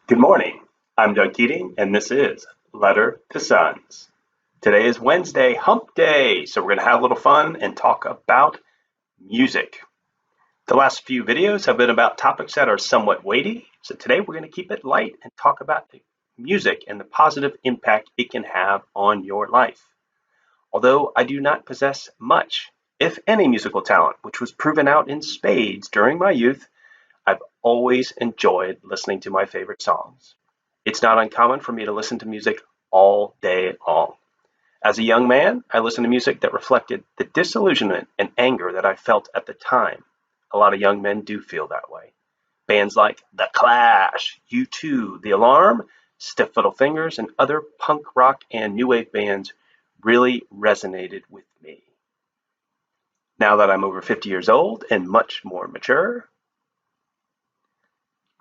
Good morning. I'm Doug Keating, and this is Letter to Sons. Today is Wednesday, Hump Day, so we're going to have a little fun and talk about music. The last few videos have been about topics that are somewhat weighty, so today we're going to keep it light and talk about music and the positive impact it can have on your life. Although I do not possess much, if any, musical talent, which was proven out in spades during my youth, I've always enjoyed listening to my favorite songs. It's not uncommon for me to listen to music all day long. As a young man, I listened to music that reflected the disillusionment and anger that I felt at the time. A lot of young men do feel that way. Bands like The Clash, U2, The Alarm, Stiff Little Fingers, and other punk rock and new wave bands really resonated with me. Now that I'm over 50 years old and much more mature,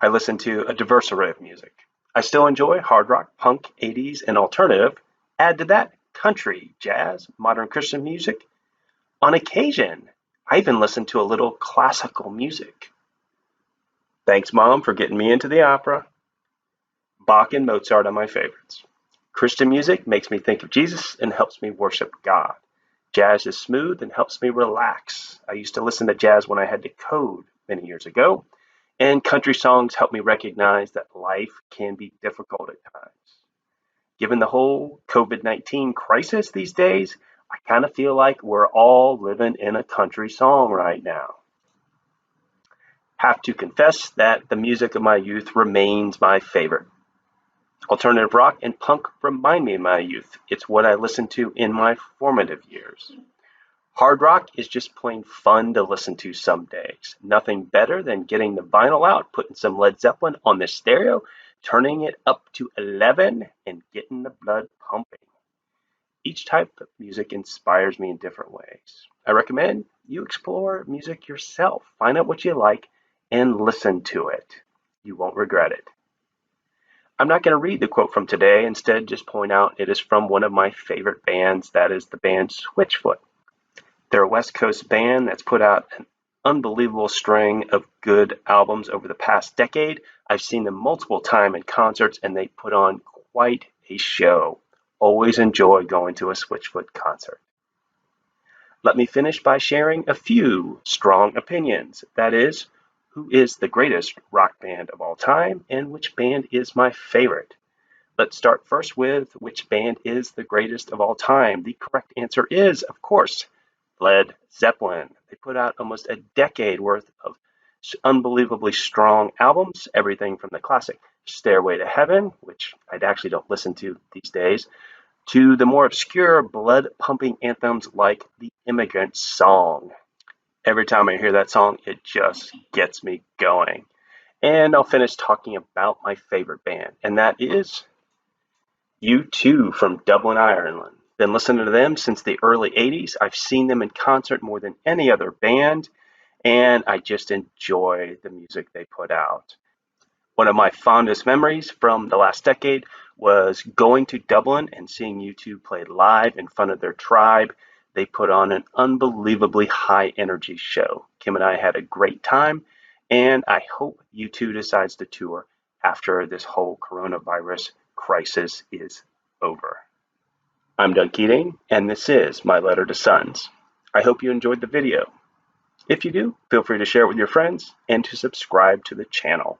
I listen to a diverse array of music. I still enjoy hard rock, punk, 80s, and alternative. Add to that country, jazz, modern Christian music. On occasion, I even listen to a little classical music. Thanks, Mom, for getting me into the opera. Bach and Mozart are my favorites. Christian music makes me think of Jesus and helps me worship God. Jazz is smooth and helps me relax. I used to listen to jazz when I had to code many years ago. And country songs help me recognize that life can be difficult at times. Given the whole COVID-19 crisis these days, I kind of feel like we're all living in a country song right now. Have to confess that the music of my youth remains my favorite. Alternative rock and punk remind me of my youth. It's what I listened to in my formative years. Hard rock is just plain fun to listen to some days. Nothing better than getting the vinyl out, putting some Led Zeppelin on the stereo, turning it up to 11, and getting the blood pumping. Each type of music inspires me in different ways. I recommend you explore music yourself. Find out what you like and listen to it. You won't regret it. I'm not going to read the quote from today. Instead, just point out it is from one of my favorite bands, that is the band Switchfoot. They're a West Coast band that's put out an unbelievable string of good albums over the past decade. I've seen them multiple times in concerts, and they put on quite a show. Always enjoy going to a Switchfoot concert. Let me finish by sharing a few strong opinions. That is, who is the greatest rock band of all time, and which band is my favorite? Let's start first with which band is the greatest of all time. The correct answer is, of course, Led Zeppelin. They put out almost a decade worth of unbelievably strong albums, everything from the classic Stairway to Heaven, which I actually don't listen to these days, to the more obscure blood-pumping anthems like The Immigrant Song. Every time I hear that song, it just gets me going. And I'll finish talking about my favorite band, and that is U2 from Dublin, Ireland. Been listening to them since the early 80s. I've seen them in concert more than any other band, and I just enjoy the music they put out. One of my fondest memories from the last decade was going to Dublin and seeing U2 play live in front of their tribe. They put on an unbelievably high energy show. Kim and I had a great time, and I hope U2 decides to tour after this whole coronavirus crisis is over. I'm Doug Keating, and this is my letter to sons. I hope you enjoyed the video. If you do, feel free to share it with your friends and to subscribe to the channel.